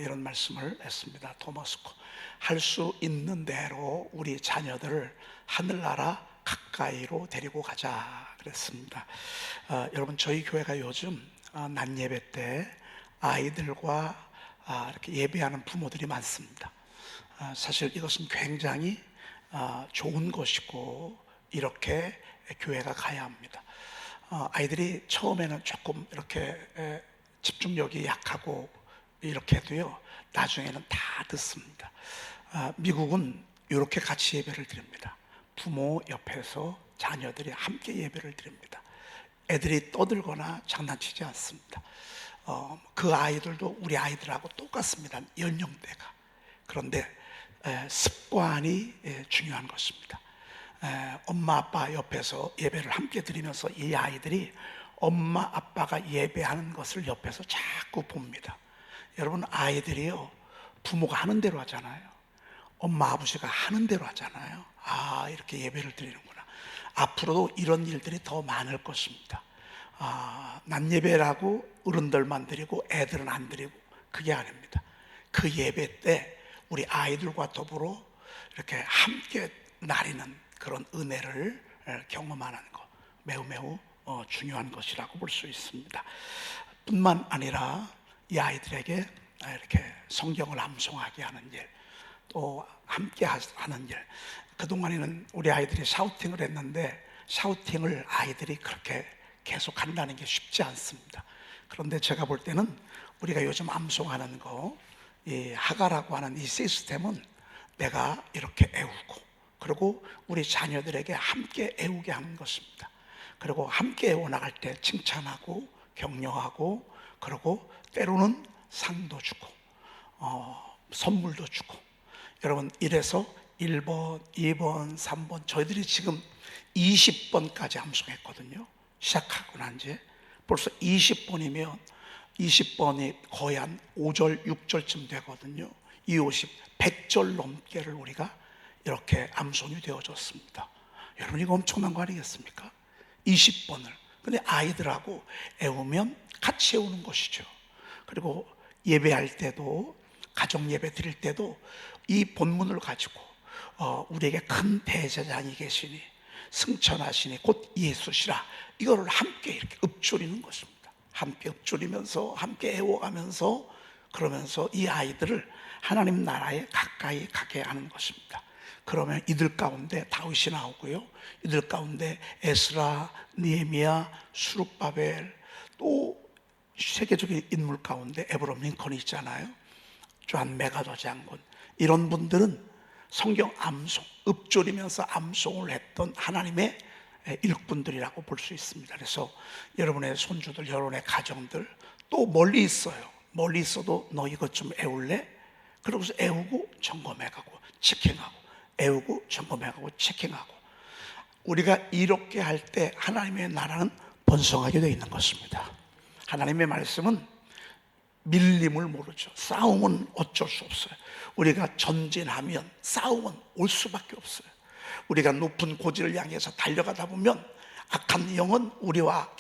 이런 말씀을 했습니다. 토마스코, 할 수 있는 대로 우리 자녀들을 하늘나라 가까이로 데리고 가자 그랬습니다. 여러분, 저희 교회가 요즘 낮 예배 때 아이들과 이렇게 예배하는 부모들이 많습니다. 사실 이것은 굉장히 좋은 것이고 이렇게 교회가 가야 합니다. 아이들이 처음에는 조금 이렇게 집중력이 약하고 이렇게 해도요, 나중에는 다 듣습니다. 미국은 이렇게 같이 예배를 드립니다. 부모 옆에서 자녀들이 함께 예배를 드립니다. 애들이 떠들거나 장난치지 않습니다. 그 아이들도 우리 아이들하고 똑같습니다, 연령대가. 그런데 습관이 중요한 것입니다. 엄마 아빠 옆에서 예배를 함께 드리면서 이 아이들이 엄마 아빠가 예배하는 것을 옆에서 자꾸 봅니다. 여러분, 아이들이요, 부모가 하는 대로 하잖아요. 엄마 아버지가 하는 대로 하잖아요. 이렇게 예배를 드리는구나. 앞으로도 이런 일들이 더 많을 것입니다. 낮 예배라고 어른들만 드리고 애들은 안 드리고, 그게 아닙니다. 그 예배 때 우리 아이들과 더불어 이렇게 함께 나리는 그런 은혜를 경험하는 것, 매우 중요한 것이라고 볼 수 있습니다. 뿐만 아니라 이 아이들에게 이렇게 성경을 암송하게 하는 일, 또 함께 하는 일. 그동안에는 우리 아이들이 샤우팅을 했는데 샤우팅을 아이들이 그렇게 계속 한다는 게 쉽지 않습니다. 그런데 제가 볼 때는 우리가 요즘 암송하는 거, 이 하가라고 하는 이 시스템은 내가 이렇게 애우고, 그리고 우리 자녀들에게 함께 애우게 하는 것입니다. 그리고 함께 애워나갈 때 칭찬하고 격려하고, 그리고 때로는 상도 주고 선물도 주고. 여러분, 이래서 1번, 2번, 3번, 저희들이 지금 20번까지 암송했거든요. 시작하고 난 지 벌써 20번이면 20번이 거의 한 5절, 6절쯤 되거든요. 250, 100절 넘게를 우리가 이렇게 암송이 되어졌습니다. 여러분, 이거 엄청난 거 아니겠습니까? 20번을. 근데 아이들하고 애우면 같이 애우는 것이죠. 그리고 예배할 때도, 가정 예배 드릴 때도 이 본문을 가지고 우리에게 큰 대제사장이 계시니 승천하시니 곧 예수시라, 이거를 함께 이렇게 읊조리는 것입니다. 함께 읊조리면서 함께 애워가면서, 그러면서 이 아이들을 하나님 나라에 가까이 가게 하는 것입니다. 그러면 이들 가운데 다윗이 나오고요, 이들 가운데 에스라, 느헤미야, 수룹바벨, 또 세계적인 인물 가운데 에브럼 링컨이 있잖아요. 존 메가더 장군. 이런 분들은 성경 암송, 읊조리면서 암송을 했던 하나님의 일꾼들이라고 볼 수 있습니다. 그래서 여러분의 손주들, 여러분의 가정들, 또 멀리 있어요. 멀리 있어도 너 이것 좀 애울래? 그러고서 애우고 점검해가고 체킹하고, 애우고 점검해가고 체킹하고. 우리가 이렇게 할 때 하나님의 나라는 번성하게 되어 있는 것입니다. 하나님의 말씀은 밀림을 모르죠. 싸움은 어쩔 수 없어요. 우리가 전진하면 싸움은 올 수밖에 없어요. 우리가 높은 고지를 향해서 달려가다 보면 악한 영은 우리와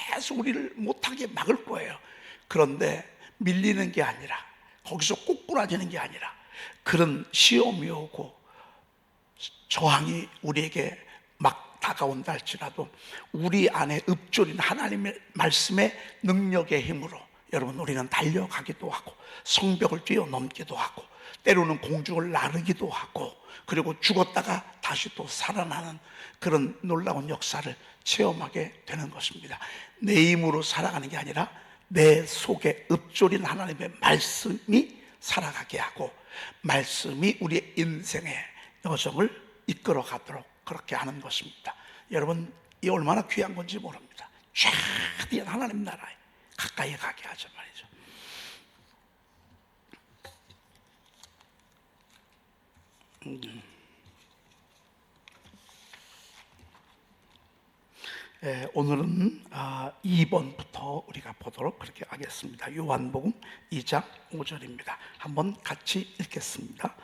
계속 우리를 못하게 막을 거예요. 그런데 밀리는 게 아니라, 거기서 꼬꾸라지는 게 아니라, 그런 시험이 오고 저항이 우리에게 막 다가온다 할지라도 우리 안에 읊조린 하나님의 말씀의 능력의 힘으로 여러분, 우리는 달려가기도 하고 성벽을 뛰어넘기도 하고 때로는 공중을 나르기도 하고, 그리고 죽었다가 다시 또 살아나는 그런 놀라운 역사를 체험하게 되는 것입니다. 내 힘으로 살아가는 게 아니라 내 속에 읊조린 하나님의 말씀이 살아가게 하고, 말씀이 우리의 인생의 여정을 이끌어 가도록 그렇게 하는 것입니다. 여러분, 이 얼마나 귀한 건지 모릅니다. 최대한 하나님 나라에 가까이 가게 하죠 말이죠. 오늘은 2번부터 우리가 보도록 그렇게 하겠습니다. 요한복음 2장 5절입니다. 한번 같이 읽겠습니다.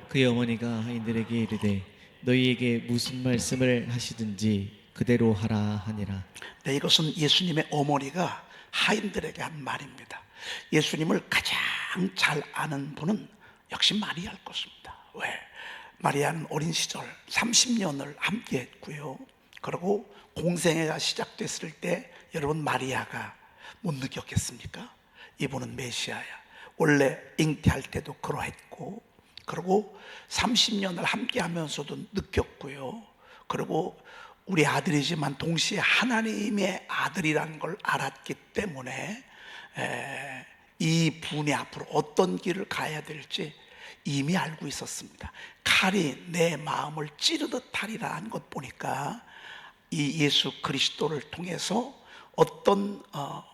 그의 어머니가 하인들에게 이르되 너희에게 무슨 말씀을 하시든지 그대로 하라 하니라. 네, 이것은 예수님의 어머니가 하인들에게 한 말입니다. 예수님을 가장 잘 아는 분은 역시 마리아일 것입니다. 왜? 마리아는 어린 시절 30년을 함께 했고요. 그리고 공생애가 시작됐을 때 여러분 마리아가 못 느꼈겠습니까? 이분은 메시아야. 원래 잉태할 때도 그러했고, 그리고 30년을 함께 하면서도 느꼈고요. 그리고 우리 아들이지만 동시에 하나님의 아들이라는 걸 알았기 때문에 이 분이 앞으로 어떤 길을 가야 될지 이미 알고 있었습니다. 칼이 내 마음을 찌르듯 하리라는 것 보니까 이 예수 그리스도를 통해서 어떤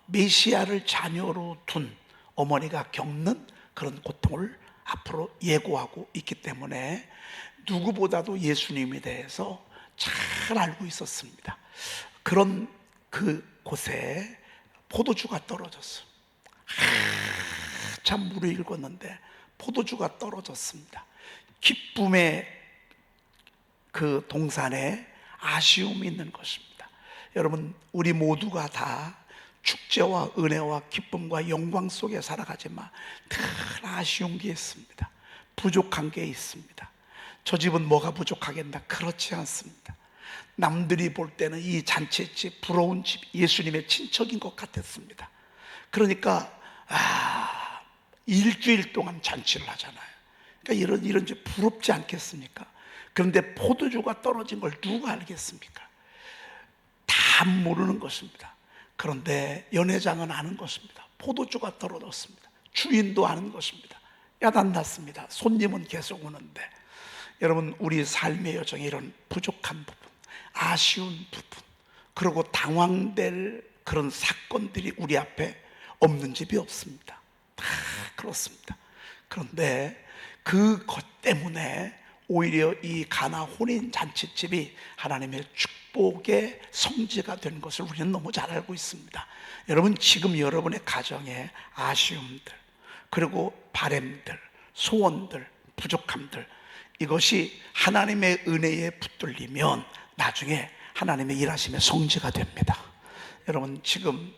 메시아를 자녀로 둔 어머니가 겪는 그런 고통을 앞으로 예고하고 있기 때문에 누구보다도 예수님에 대해서 잘 알고 있었습니다. 그런 그 곳에 포도주가 떨어졌어요. 참 물을 읽었는데 포도주가 떨어졌습니다. 기쁨의 그 동산에 아쉬움이 있는 것입니다. 여러분, 우리 모두가 다 축제와 은혜와 기쁨과 영광 속에 살아가지만 늘 아쉬운 게 있습니다. 부족한 게 있습니다. 저 집은 뭐가 부족하겠나? 그렇지 않습니다. 남들이 볼 때는 이 잔치집, 부러운 집, 예수님의 친척인 것 같았습니다. 그러니까 일주일 동안 잔치를 하잖아요. 그러니까 이런 집 부럽지 않겠습니까? 그런데 포도주가 떨어진 걸 누가 알겠습니까? 다 모르는 것입니다. 그런데 연회장은 아는 것입니다. 포도주가 떨어졌습니다. 주인도 아는 것입니다. 야단났습니다. 손님은 계속 오는데, 여러분, 우리 삶의 여정에 이런 부족한 부분, 아쉬운 부분, 그리고 당황될 그런 사건들이 우리 앞에 없는 집이 없습니다. 다 그렇습니다. 그런데 그것 때문에 오히려 이 가나 혼인 잔치집이 하나님의 축복의 성지가 된 것을 우리는 너무 잘 알고 있습니다. 여러분, 지금 여러분의 가정에 아쉬움들, 그리고 바램들, 소원들, 부족함들, 이것이 하나님의 은혜에 붙들리면 나중에 하나님의 일하심의 성지가 됩니다. 여러분, 지금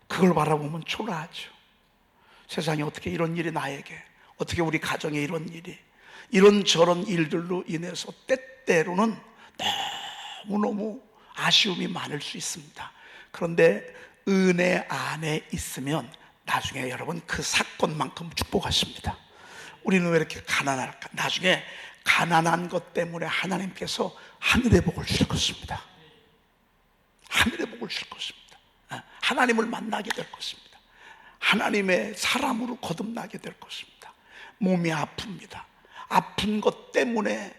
그걸 바라보면 초라하죠. 세상에 어떻게 이런 일이 나에게, 어떻게 우리 가정에 이런 일이, 이런저런 일들로 인해서 때때로는 너무너무 아쉬움이 많을 수 있습니다. 그런데 은혜 안에 있으면 나중에 여러분 그 사건만큼 축복하십니다. 우리는 왜 이렇게 가난할까? 나중에 가난한 것 때문에 하나님께서 하늘의 복을 주실 것입니다. 하늘의 복을 주실 것입니다. 하나님을 만나게 될 것입니다. 하나님의 사람으로 거듭나게 될 것입니다. 몸이 아픕니다. 아픈 것 때문에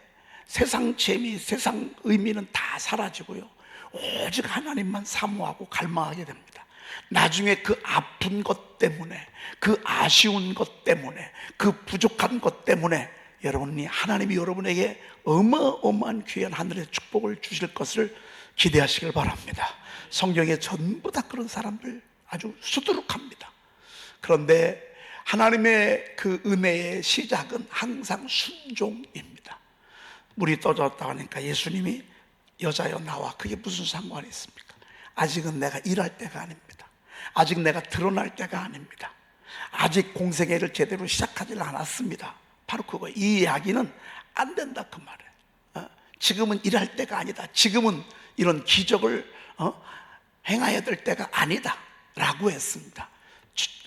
세상 재미, 세상 의미는 다 사라지고요, 오직 하나님만 사모하고 갈망하게 됩니다. 나중에 그 아픈 것 때문에, 그 아쉬운 것 때문에, 그 부족한 것 때문에 여러분이, 하나님이 여러분에게 어마어마한 귀한 하늘의 축복을 주실 것을 기대하시길 바랍니다. 성경에 전부 다 그런 사람들 아주 수두룩합니다. 그런데 하나님의 그 은혜의 시작은 항상 순종입니다. 물이 떨어졌다 하니까 예수님이 여자여 나와, 그게 무슨 상관이 있습니까? 아직은 내가 일할 때가 아닙니다. 아직 내가 드러날 때가 아닙니다. 아직 공생애를 제대로 시작하지 않았습니다. 바로 그거. 이 이야기는 안 된다 그 말이에요. 지금은 일할 때가 아니다. 지금은 이런 기적을 행해야 될 때가 아니다 라고 했습니다.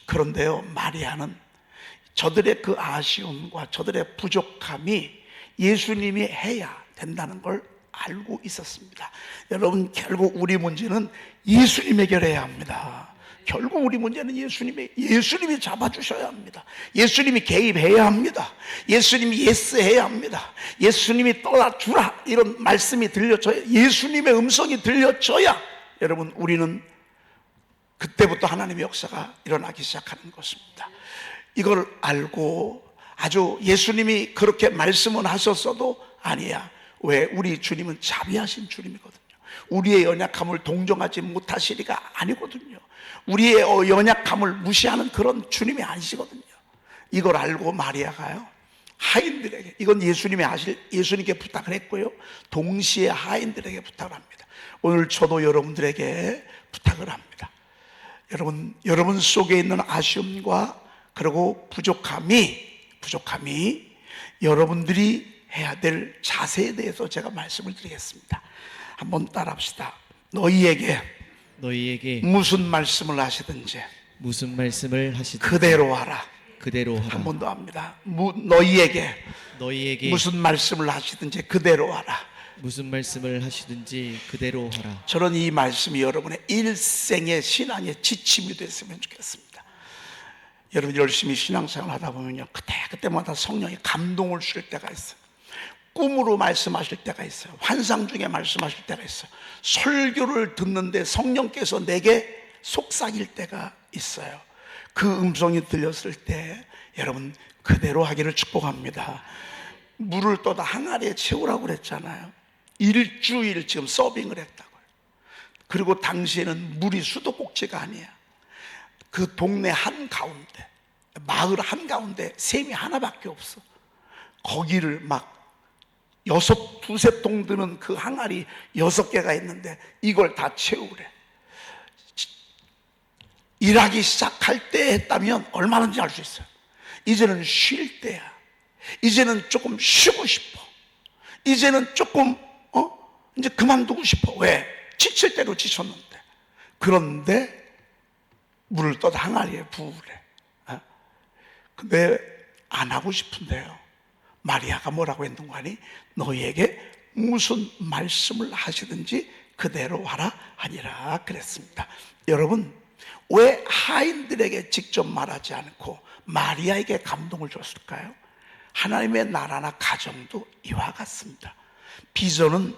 그런데요, 마리아는 저들의 그 아쉬움과 저들의 부족함이 예수님이 해야 된다는 걸 알고 있었습니다. 여러분, 결국 우리 문제는 예수님 해결해야 합니다. 결국 우리 문제는 예수님이 잡아주셔야 합니다. 예수님이 개입해야 합니다. 예수님이 예스해야 합니다. 예수님이 떠나주라, 이런 말씀이 들려줘야, 예수님의 음성이 들려줘야 여러분, 우리는 그때부터 하나님의 역사가 일어나기 시작하는 것입니다. 이걸 알고, 아주 예수님이 그렇게 말씀은 하셨어도 아니야. 왜? 우리 주님은 자비하신 주님이거든요. 우리의 연약함을 동정하지 못하시리가 아니거든요. 우리의 연약함을 무시하는 그런 주님이 아니시거든요. 이걸 알고 마리아가요, 하인들에게, 이건 예수님께 부탁을 했고요, 동시에 하인들에게 부탁을 합니다. 오늘 저도 여러분들에게 부탁을 합니다. 여러분 속에 있는 아쉬움과 그리고 부족함이 여러분들이 해야 될 자세에 대해서 제가 말씀을 드리겠습니다. 한번 따라합시다. 너희에게 무슨 말씀을 하시든지 무슨 말씀을 하시든지 그대로 하라. 그대로 하라. 한 번 더 합니다. 너희에게 무슨 무슨 말씀을 하시든지 그대로 하라. 무슨 말씀을 하시든지 그대로 하라. 저는 이 말씀이 여러분의 일생의 신앙의 지침이 됐으면 좋겠습니다. 여러분 열심히 신앙생활 하다 보면요, 그때마다 성령이 감동을 주실 때가 있어요. 꿈으로 말씀하실 때가 있어요. 환상 중에 말씀하실 때가 있어요. 설교를 듣는데 성령께서 내게 속삭일 때가 있어요. 그 음성이 들렸을 때 여러분 그대로 하기를 축복합니다. 물을 떠다 항아리에 채우라고 그랬잖아요. 일주일 지금 서빙을 했다고요. 그리고 당시에는 물이 수도꼭지가 아니야. 그 동네 한가운데, 마을 한가운데 샘이 하나밖에 없어. 거기를 막 두세 통 드는 그 항아리 6개가 있는데 이걸 다 채우래. 일하기 시작할 때 했다면 얼마든지 할 수 있어요. 이제는 쉴 때야. 이제는 조금 쉬고 싶어. 이제는 조금 이제 그만두고 싶어. 왜? 지칠 대로 지쳤는데. 그런데 물을 떠다 항아리에 부으래. 근데 안 하고 싶은데요, 마리아가 뭐라고 했는 거 아니? 너희에게 무슨 말씀을 하시든지 그대로 하라 하니라 그랬습니다. 여러분, 왜 하인들에게 직접 말하지 않고 마리아에게 감동을 줬을까요? 하나님의 나라나 가정도 이와 같습니다. 비전은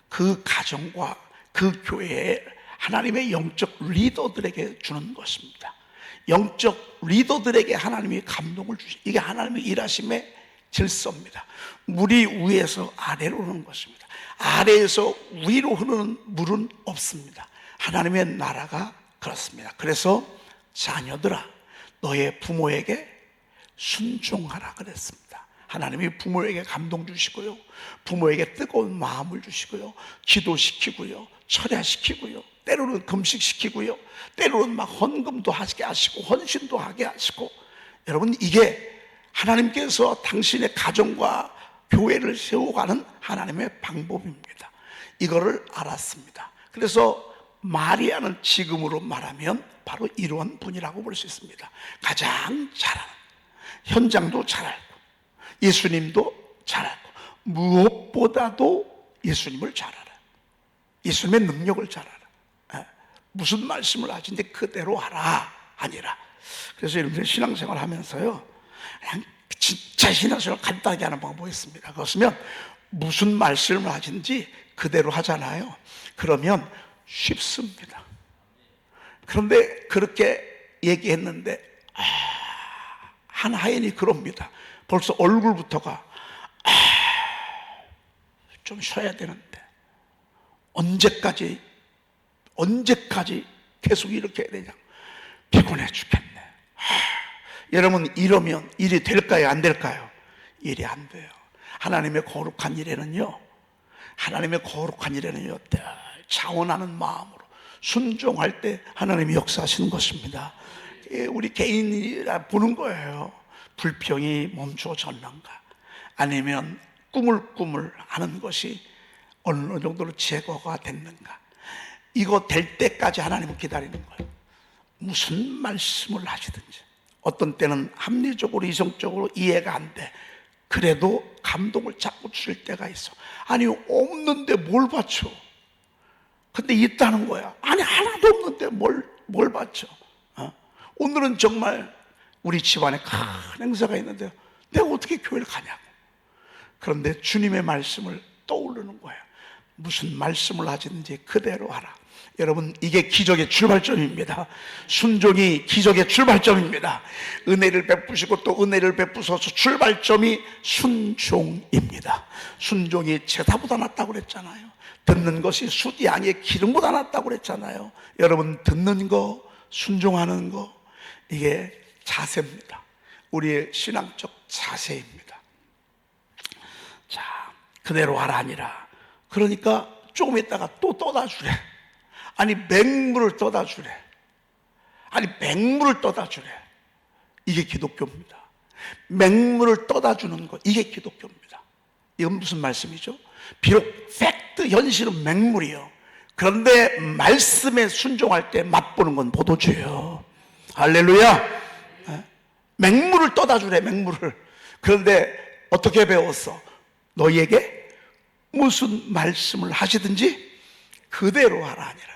그 가정과 그 교회에 하나님의 영적 리더들에게 주는 것입니다. 영적 리더들에게 하나님이 감동을 주시, 이게 하나님의 일하심의 질서입니다. 물이 위에서 아래로 흐르는 것입니다. 아래에서 위로 흐르는 물은 없습니다. 하나님의 나라가 그렇습니다. 그래서 자녀들아, 너의 부모에게 순종하라 그랬습니다. 하나님이 부모에게 감동 주시고요, 부모에게 뜨거운 마음을 주시고요, 기도시키고요, 철야시키고요, 때로는 금식시키고요, 때로는 막 헌금도 하게 하시고 헌신도 하게 하시고. 여러분, 이게 하나님께서 당신의 가정과 교회를 세워가는 하나님의 방법입니다. 이거를 알았습니다. 그래서 마리아는 지금으로 말하면 바로 이러한 분이라고 볼 수 있습니다. 가장 잘 알고, 현장도 잘 알고, 예수님도 잘 알고, 무엇보다도 예수님을 잘 알아요. 예수님의 능력을 잘 알아. 무슨 말씀을 하시는데 그대로 하라 아니라. 그래서 여러분들 신앙생활 하면서요, 그냥 진짜 신앙생활 간단하게 하는 방법이 있습니다. 그것은 무슨 말씀을 하시는지 그대로 하잖아요. 그러면 쉽습니다. 그런데 그렇게 얘기했는데 한 하인이 그럽니다. 벌써 얼굴부터가 좀 쉬어야 되는데 언제까지 계속 이렇게 해야 되냐, 피곤해 죽겠네. 여러분, 이러면 일이 될까요, 안 될까요? 일이 안 돼요. 하나님의 거룩한 일에는요, 자원하는 마음으로 순종할 때 하나님이 역사하시는 것입니다. 우리 개인이라 보는 거예요. 불평이 멈춰졌는가, 아니면 꿈을 하는 것이 어느 정도로 제거가 됐는가. 이거 될 때까지 하나님은 기다리는 거예요. 무슨 말씀을 하시든지. 어떤 때는 합리적으로 이성적으로 이해가 안 돼. 그래도 감동을 자꾸 주실 때가 있어. 아니, 없는데 뭘 바쳐? 근데 있다는 거야. 아니, 하나도 없는데 뭘 바쳐? 오늘은 정말 우리 집안에 큰 행사가 있는데 내가 어떻게 교회를 가냐고. 그런데 주님의 말씀을 떠오르는 거예요. 무슨 말씀을 하시든지 그대로 하라. 여러분, 이게 기적의 출발점입니다. 순종이 기적의 출발점입니다. 은혜를 베푸시고 또 은혜를 베푸셔서 출발점이 순종입니다. 순종이 제사보다 낫다고 그랬잖아요. 듣는 것이 숫 양의 기름보다 낫다고 그랬잖아요. 여러분, 듣는 거, 순종하는 거, 이게 자세입니다. 우리의 신앙적 자세입니다. 자, 그대로 하라 아니라. 그러니까 조금 있다가 또 떠다 주래. 아니, 맹물을 떠다 주래. 아니 맹물을 떠다 주래. 이게 기독교입니다. 맹물을 떠다 주는 것, 이게 기독교입니다. 이건 무슨 말씀이죠? 비록 팩트, 현실은 맹물이요, 그런데 말씀에 순종할 때 맛보는 건 포도주예요. 할렐루야. 맹물을 떠다 주래, 맹물을. 그런데 어떻게 배웠어? 너희에게 무슨 말씀을 하시든지 그대로 하라 하니라.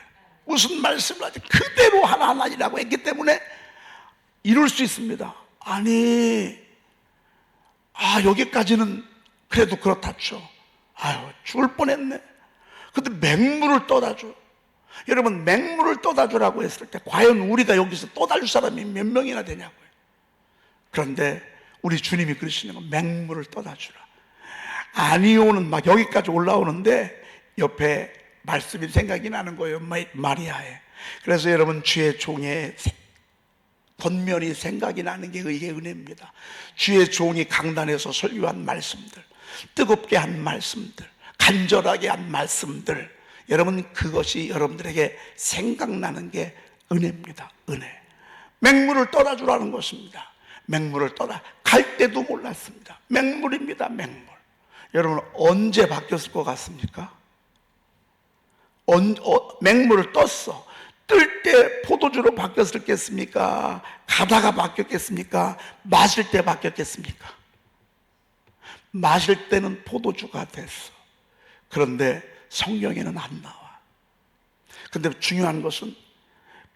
무슨 말씀을 하지 그대로 하라 하니라고 했기 때문에 이룰 수 있습니다. 아니, 여기까지는 그래도 그렇다 쳐. 죽을 뻔했네. 근데 맹물을 떠다 줘. 여러분, 맹물을 떠다 주라고 했을 때 과연 우리가 여기서 떠다 줄 사람이 몇 명이나 되냐고요. 그런데 우리 주님이 그러시는 건 맹물을 떠다 주라. 아니오는 막 여기까지 올라오는데 옆에 말씀이 생각이 나는 거예요. 마리아의. 그래서 여러분, 주의 종의 권면이 생각이 나는 게 이게 은혜입니다. 주의 종이 강단에서 설교한 말씀들, 뜨겁게 한 말씀들, 간절하게 한 말씀들, 여러분, 그것이 여러분들에게 생각나는 게 은혜입니다. 은혜. 맹물을 떠다 주라는 것입니다. 맹물을 떠다, 갈 때도 몰랐습니다. 맹물입니다. 맹물. 여러분, 언제 바뀌었을 것 같습니까? 맹물을 떴어. 뜰 때 포도주로 바뀌었겠습니까? 가다가 바뀌었겠습니까? 마실 때 바뀌었겠습니까? 마실 때는 포도주가 됐어. 그런데 성경에는 안 나와. 근데 중요한 것은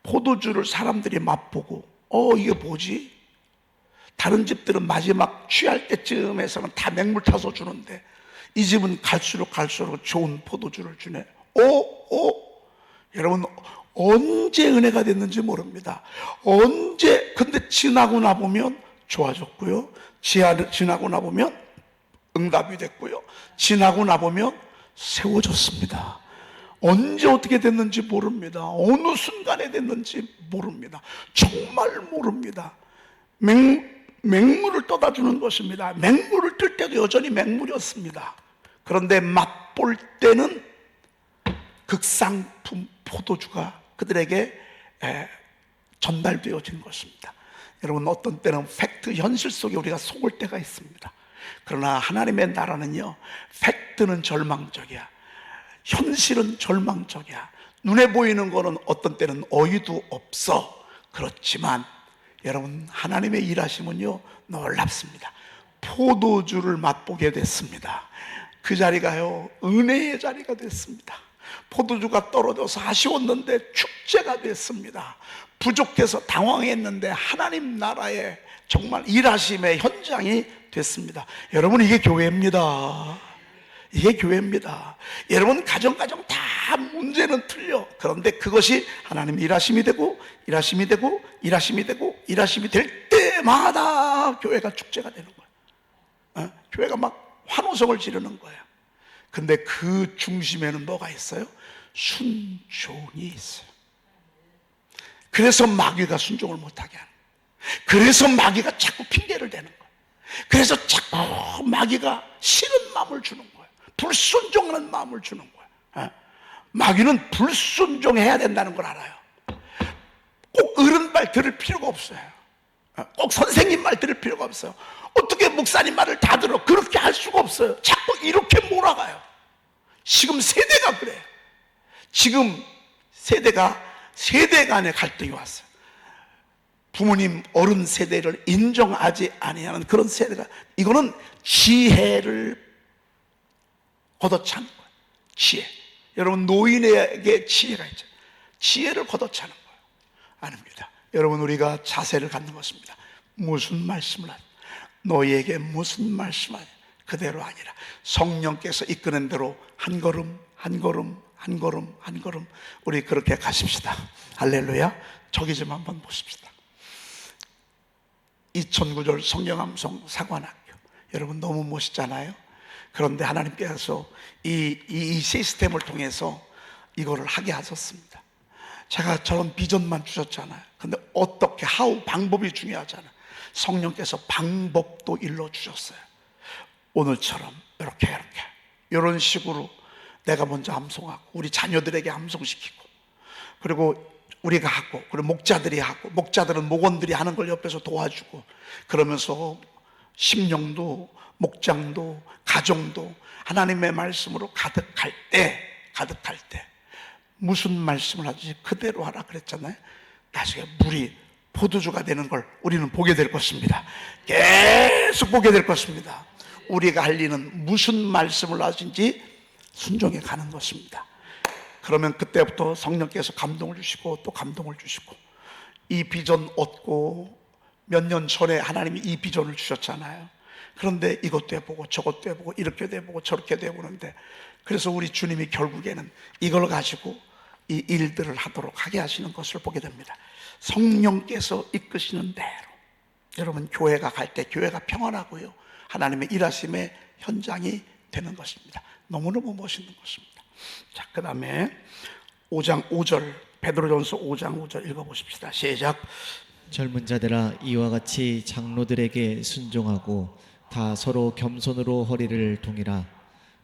포도주를 사람들이 맛보고 이게 뭐지? 다른 집들은 마지막 취할 때쯤에서는 다 맹물 타서 주는데 이 집은 갈수록 좋은 포도주를 주네. 여러분, 언제 은혜가 됐는지 모릅니다. 언제. 근데 지나고 나보면 좋아졌고요, 지나고 나보면 응답이 됐고요, 지나고 나보면 세워졌습니다. 언제 어떻게 됐는지 모릅니다. 어느 순간에 됐는지 모릅니다. 정말 모릅니다. 맹물을 떠다 주는 것입니다. 맹물을 뜰 때도 여전히 맹물이었습니다. 그런데 맛볼 때는 극상품 포도주가 그들에게 전달되어진 것입니다. 여러분, 어떤 때는 팩트, 현실 속에 우리가 속을 때가 있습니다. 그러나 하나님의 나라는요, 팩트는 절망적이야, 현실은 절망적이야. 눈에 보이는 거는 어떤 때는 어이도 없어. 그렇지만 여러분, 하나님의 일하심은요 놀랍습니다. 포도주를 맛보게 됐습니다. 그 자리가요 은혜의 자리가 됐습니다. 포도주가 떨어져서 아쉬웠는데 축제가 됐습니다. 부족해서 당황했는데 하나님 나라의 정말 일하심의 현장이 됐습니다. 여러분, 이게 교회입니다. 이게 교회입니다. 여러분, 가정 다 문제는 틀려. 그런데 그것이 하나님 일하심이 되고 일하심이 되고 일하심이 되고 일하심이 될 때마다 교회가 축제가 되는 거예요. 교회가 막 환호성을 지르는 거예요. 근데 그 중심에는 뭐가 있어요? 순종이 있어요. 그래서 마귀가 순종을 못하게 하는 거예요. 그래서 마귀가 자꾸 핑계를 대는 거예요. 그래서 자꾸 마귀가 싫은 마음을 주는 거예요. 불순종하는 마음을 주는 거예요. 마귀는 불순종해야 된다는 걸 알아요. 꼭 어른 말 들을 필요가 없어요. 꼭 선생님 말 들을 필요가 없어요. 어떻게 목사님 말을 다 들어? 그렇게 할 수가 없어요. 자꾸 이렇게 몰아가요. 지금 세대가 그래요. 지금 세대 간의 갈등이 왔어요. 부모님, 어른 세대를 인정하지 아니하는 그런 세대가, 이거는 지혜를 걷어차는 거예요. 지혜. 여러분, 노인에게 지혜가 있죠. 지혜를 걷어차는 거예요. 아닙니다. 여러분, 우리가 자세를 갖는 것입니다. 무슨 말씀을 하냐, 너희에게 무슨 말씀을 하냐, 그대로 아니라 성령께서 이끄는 대로 한 걸음 한 걸음 한 걸음 한 걸음 우리 그렇게 가십시다. 할렐루야. 저기 좀 한번 보십시다. 2009절 성경암송 사관학교, 여러분 너무 멋있잖아요. 그런데 하나님께서 이 시스템을 통해서 이거를 하게 하셨습니다. 제가 저런 비전만 주셨잖아요. 근데 어떻게, 방법이 중요하잖아요. 성령께서 방법도 일러주셨어요. 오늘처럼 이렇게 이런 식으로 내가 먼저 암송하고 우리 자녀들에게 암송시키고, 그리고 우리가 하고, 그리고 목자들이 하고, 목자들은 목원들이 하는 걸 옆에서 도와주고, 그러면서 심령도 목장도 가정도 하나님의 말씀으로 가득할 때 무슨 말씀을 하든지 그대로 하라 그랬잖아요. 나중에 물이 포도주가 되는 걸 우리는 보게 될 것입니다. 계속 보게 될 것입니다. 우리가 할 일은 무슨 말씀을 하든지 순종해 가는 것입니다. 그러면 그때부터 성령께서 감동을 주시고 또 감동을 주시고, 이 비전 얻고 몇 년 전에 하나님이 이 비전을 주셨잖아요. 그런데 이것도 해보고 저것도 해보고 이렇게도 해보고 저렇게도 해보는데, 그래서 우리 주님이 결국에는 이걸 가지고 이 일들을 하도록 하게 하시는 것을 보게 됩니다. 성령께서 이끄시는 대로 여러분 교회가 갈 때 교회가 평안하고요, 하나님의 일하심의 현장이 되는 것입니다. 너무너무 멋있는 것입니다. 자, 그 다음에 5장 5절, 베드로전서 5장 5절 읽어보십시다. 시작. 젊은 자들아, 이와 같이 장로들에게 순종하고 다 서로 겸손으로 허리를 동이라.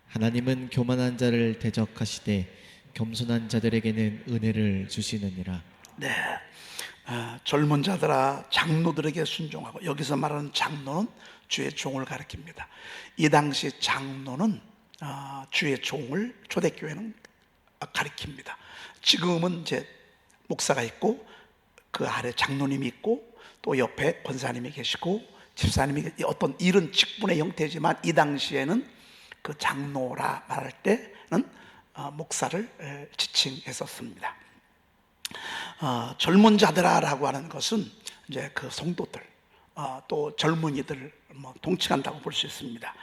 하나님은 교만한 자를 대적하시되 겸손한 자들에게는 은혜를 주시느니라. 네, 젊은 자들아 장로들에게 순종하고, 여기서 말하는 장로는 주의 종을 가리킵니다. 이 당시 장로는 주의 종을 초대교회는 가리킵니다. 지금은 이제 목사가 있고 그 아래 장로님이 있고 또 옆에 권사님이 계시고 집사님이, 어떤 이런 직분의 형태지만 이 당시에는 그 장로라 말할 때는 목사를 지칭했었습니다. 젊은 자들아라고 하는 것은 이제 그 성도들, 또 젊은이들 동칭한다고 볼 수 있습니다.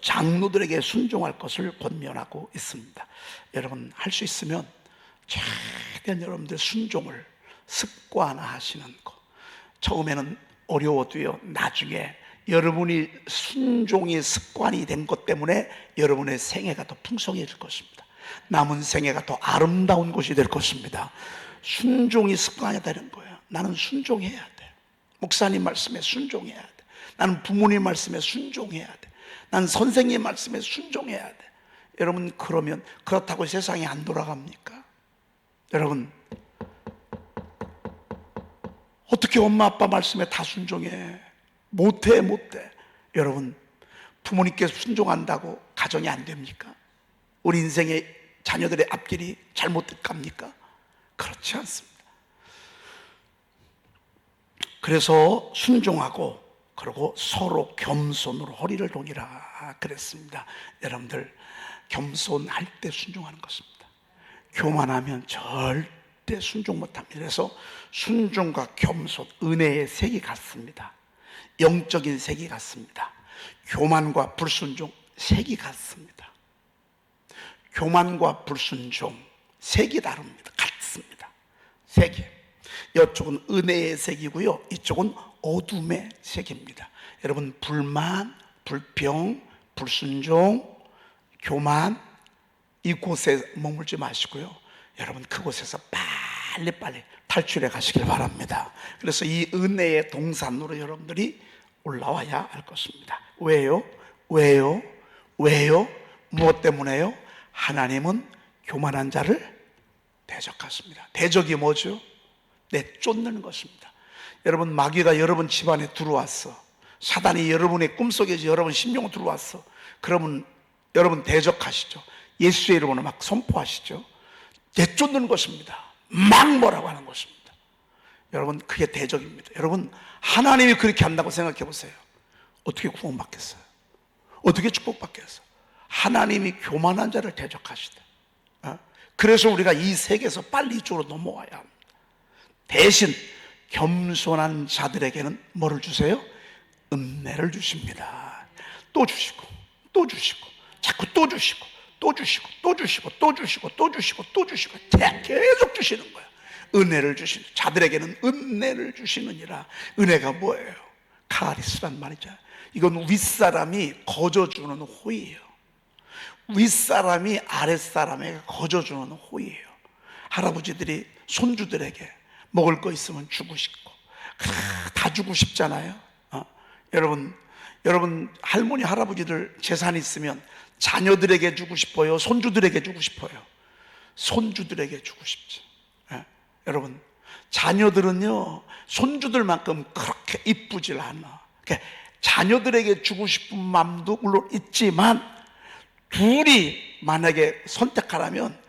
장로들에게 순종할 것을 권면하고 있습니다. 여러분 할 수 있으면 최대한 여러분들 순종을 습관화하시는 것. 처음에는 어려워도요, 나중에 여러분이 순종이 습관이 된 것 때문에 여러분의 생애가 더 풍성해질 것입니다. 남은 생애가 더 아름다운 것이 될 것입니다. 순종이 습관이 되는 거예요. 나는 순종해야 돼. 목사님 말씀에 순종해야 돼. 나는 부모님 말씀에 순종해야 돼. 나는 선생님 말씀에 순종해야 돼. 여러분, 그러면 그렇다고 세상이 안 돌아갑니까? 여러분, 어떻게 엄마 아빠 말씀에 다 순종해? 못해. 여러분, 부모님께 순종한다고 가정이 안 됩니까? 우리 인생의 자녀들의 앞길이 잘못 갑니까? 그렇지 않습니다. 그래서 순종하고, 그리고 서로 겸손으로 허리를 동이라 그랬습니다. 여러분들, 겸손할 때 순종하는 것입니다. 교만하면 절대 순종 못합니다. 그래서 순종과 겸손, 은혜의 색이 같습니다. 영적인 색이 같습니다. 교만과 불순종, 색이 같습니다. 교만과 불순종, 색이 다릅니다. 같습니다. 색이. 이쪽은 은혜의 색이고요, 이쪽은 어둠의 색입니다. 여러분, 불만, 불평, 불순종, 교만, 이곳에 머물지 마시고요, 여러분 그곳에서 빨리빨리 탈출해 가시길 바랍니다. 그래서 이 은혜의 동산으로 여러분들이 올라와야 할 것입니다. 왜요? 무엇 때문에요? 하나님은 교만한 자를 대적하십니다. 대적이 뭐죠? 내쫓는 것입니다. 여러분, 마귀가 여러분 집안에 들어왔어. 사단이 여러분의 꿈속에 여러분 심령으로 들어왔어. 그러면 여러분 대적하시죠. 예수의 이름으로 막 선포하시죠. 내쫓는 것입니다. 막 뭐라고 하는 것입니다. 여러분, 그게 대적입니다. 여러분, 하나님이 그렇게 한다고 생각해 보세요. 어떻게 구원받겠어요? 어떻게 축복받겠어요? 하나님이 교만한 자를 대적하시다. 그래서 우리가 이 세계에서 빨리 이쪽으로 넘어와야 합니다. 대신 겸손한 자들에게는 뭐를 주세요? 은혜를 주십니다. 또 주시고 또 주시고, 자꾸 또 주시고 또 주시고 또 주시고 또 주시고 또 주시고 또 주시고, 계속 주시는 거예요. 은혜를 주시는, 자들에게는 은혜를 주시느니라. 은혜가 뭐예요? 카리스란 말이죠. 이건 윗사람이 거저주는 호의예요. 윗사람이 아랫사람에게 거저주는 호의예요. 할아버지들이 손주들에게 먹을 거 있으면 주고 싶고, 다 주고 싶잖아요. 여러분 할머니 할아버지들 재산 있으면 자녀들에게 주고 싶어요? 손주들에게 주고 싶어요? 손주들에게 주고 싶지. 여러분, 자녀들은요 손주들만큼 그렇게 이쁘질 않아. 그러니까 자녀들에게 주고 싶은 마음도 물론 있지만, 둘이 만약에 선택하라면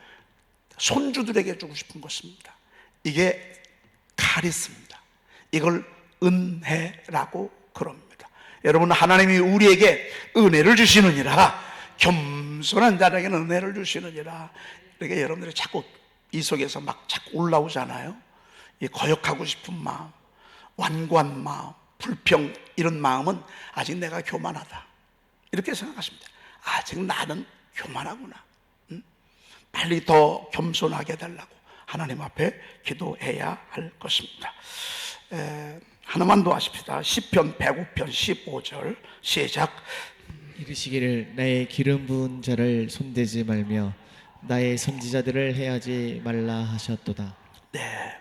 손주들에게 주고 싶은 것입니다. 이게 카리스입니다. 이걸 은혜라고 그럽니다. 여러분, 하나님이 우리에게 은혜를 주시느니라, 겸손한 자에게는 은혜를 주시느니라. 그러니까 여러분들이 자꾸 이 속에서 막 자꾸 올라오잖아요. 이 거역하고 싶은 마음, 완고한 마음, 불평, 이런 마음은 아직 내가 교만하다 이렇게 생각하십니다. 아직 나는 교만하구나. 빨리 더 겸손하게 해달라고 하나님 앞에 기도해야 할 것입니다. 하나만 더 하십시다. 시편 105편 15절 시작. 이르시기를 나의 기름 부은 자를 손대지 말며 나의 선지자들을 해하지 말라 하셨도다. 네,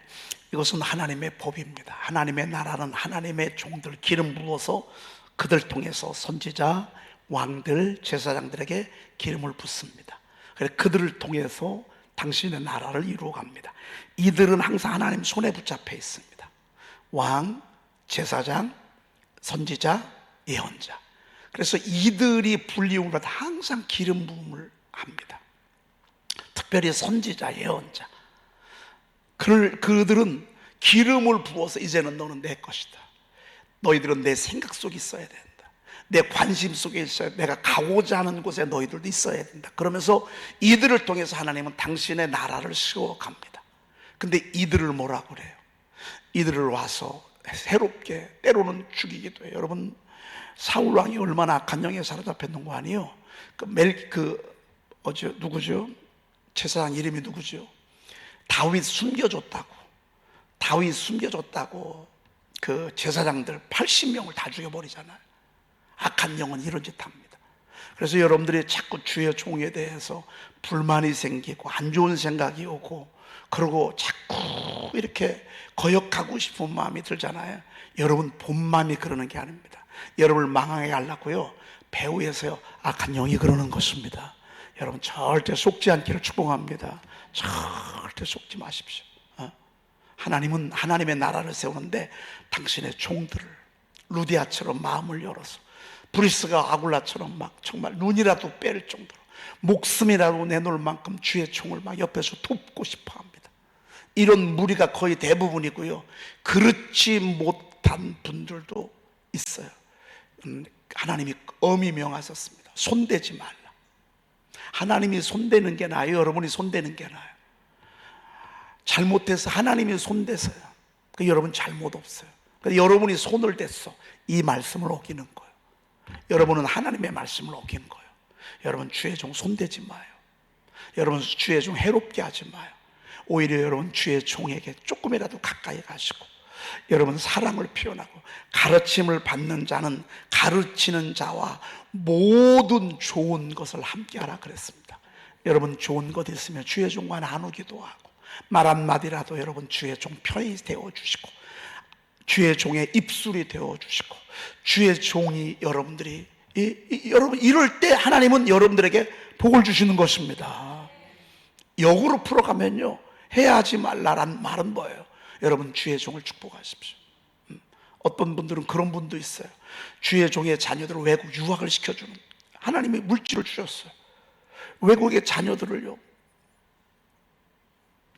이것은 하나님의 법입니다. 하나님의 나라는 하나님의 종들 기름 부어서 그들 통해서 선지자, 왕들, 제사장들에게 기름을 붓습니다. 그래서 그들을 통해서 당신의 나라를 이루어갑니다. 이들은 항상 하나님 손에 붙잡혀 있습니다. 왕, 제사장, 선지자, 예언자. 그래서 이들이 불리움을 받아 항상 기름 부음을 합니다. 특별히 선지자, 예언자. 그들은 기름을 부어서 이제는 너는 내 것이다. 너희들은 내 생각 속에 있어야 된다. 내 관심 속에 있어야, 내가 가고자 하는 곳에 너희들도 있어야 된다. 그러면서 이들을 통해서 하나님은 당신의 나라를 세워갑니다. 근데 이들을 뭐라고 그래요? 이들을 와서 새롭게 때로는 죽이기도 해요. 여러분, 사울 왕이 얼마나 악한 영에 사로잡혔는 거 아니에요? 누구죠? 제사장 이름이 누구죠? 다윗 숨겨줬다고 그 제사장들 80명을 다 죽여버리잖아요. 악한 영은 이런 짓 합니다. 그래서 여러분들이 자꾸 주의 종에 대해서 불만이 생기고 안 좋은 생각이 오고, 그리고 자꾸 이렇게 거역하고 싶은 마음이 들잖아요. 여러분, 본 마음이 그러는 게 아닙니다. 여러분을 망하게 하려고요, 배후에서요 악한 영이 그러는 것입니다. 여러분, 절대 속지 않기를 축복합니다. 절대 속지 마십시오. 하나님은 하나님의 나라를 세우는데 당신의 종들을 루디아처럼 마음을 열어서, 브리스가 아굴라처럼 막 정말 눈이라도 뺄 정도로, 목숨이라도 내놓을 만큼 주의 총을 막 옆에서 돕고 싶어 합니다. 이런 무리가 거의 대부분이고요, 그렇지 못한 분들도 있어요. 하나님이 엄히 명하셨습니다. 손대지 말라. 하나님이 손대는 게 나아요, 여러분이 손대는 게 나아요? 잘못해서 하나님이 손대서요, 여러분 잘못 없어요. 여러분이 손을 댔어, 이 말씀을 어기는 거예요. 여러분은 하나님의 말씀을 어긴 거예요. 여러분, 주의 종 손대지 마요. 여러분, 주의 종 해롭게 하지 마요. 오히려 여러분, 주의 종에게 조금이라도 가까이 가시고, 여러분 사랑을 표현하고, 가르침을 받는 자는 가르치는 자와 모든 좋은 것을 함께 하라 그랬습니다. 여러분, 좋은 것 있으면 주의 종과 나누기도 하고, 말 한마디라도 여러분 주의 종 편히 되어주시고, 주의 종의 입술이 되어주시고, 주의 종이 여러분들이 여러분 이럴 때 하나님은 여러분들에게 복을 주시는 것입니다. 역으로 풀어가면요, 해야 하지 말라라는 말은 뭐예요? 여러분, 주의 종을 축복하십시오. 어떤 분들은 그런 분도 있어요. 주의 종의 자녀들을 외국 유학을 시켜주는, 하나님이 물질을 주셨어요. 외국의 자녀들을요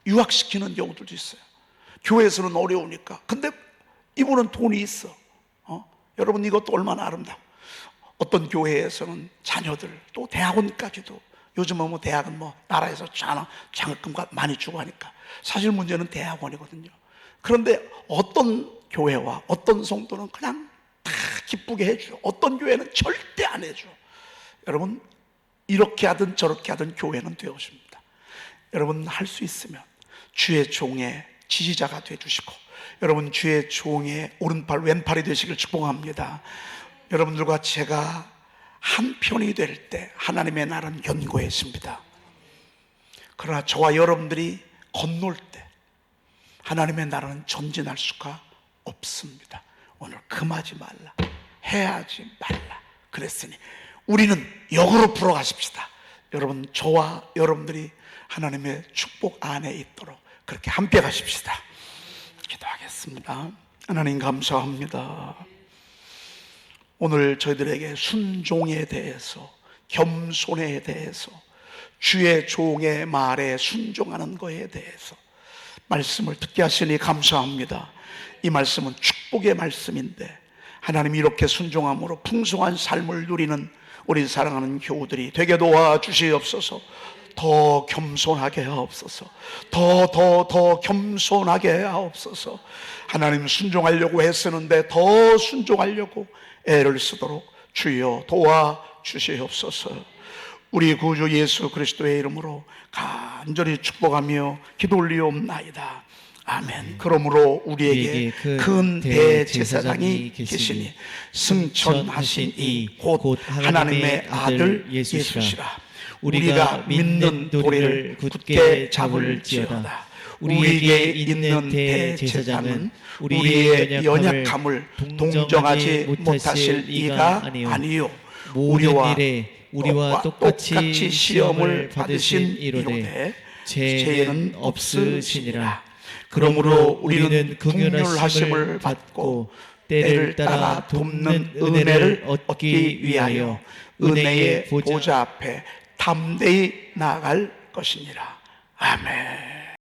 유학시키는 경우들도 있어요. 교회에서는 어려우니까. 근데 이분은 돈이 있어. 여러분, 이것도 얼마나 아름다워. 어떤 교회에서는 자녀들, 또 대학원까지도, 요즘은 뭐 대학은 뭐 나라에서 장학금 많이 주고 하니까 사실 문제는 대학원이거든요. 그런데 어떤 교회와 어떤 성도는 그냥 다 기쁘게 해줘요. 어떤 교회는 절대 안 해줘. 여러분, 이렇게 하든 저렇게 하든 교회는 되어줍니다. 여러분, 할 수 있으면 주의 종의 지지자가 되어주시고, 여러분 주의 종의 오른팔 왼팔이 되시길 축복합니다. 여러분들과 제가 한편이 될 때 하나님의 나라는 견고해집니다. 그러나 저와 여러분들이 건널 때 하나님의 나라는 전진할 수가 없습니다. 오늘 금하지 말라, 해하지 말라 그랬으니 우리는 역으로 풀어가십시다. 여러분, 저와 여러분들이 하나님의 축복 안에 있도록 그렇게 함께 가십시다. 기도하겠습니다. 하나님 감사합니다. 오늘 저희들에게 순종에 대해서, 겸손에 대해서, 주의 종의 말에 순종하는 것에 대해서 말씀을 듣게 하시니 감사합니다. 이 말씀은 축복의 말씀인데 하나님이 이렇게 순종함으로 풍성한 삶을 누리는 우리 사랑하는 교우들이 되게 도와주시옵소서. 더 겸손하게 하옵소서. 더 겸손하게 하옵소서. 하나님 순종하려고 애쓰는데 더 순종하려고 애를 쓰도록 주여 도와주시옵소서. 우리 구주 예수 그리스도의 이름으로 간절히 축복하며 기도 올리옵나이다. 아멘. 그러므로 우리에게 큰 대제사장이 계시니 승천하신 이 곧 하나님의 아들 예수시라. 우리가 믿는 도리를 굳게 잡을지어다. 우리에게 있는 대제사장은 우리의 연약함을 동정하지 못하실 이가 아니요 모든 일에 우리와 똑같이 시험을 받으신 이로되 죄는 없으시니라. 그러므로 우리는 긍휼하심을 받고 때를 따라 돕는 은혜를 얻기 위하여 은혜의 보좌 앞에 담대히 나아갈 것이니라. 아멘.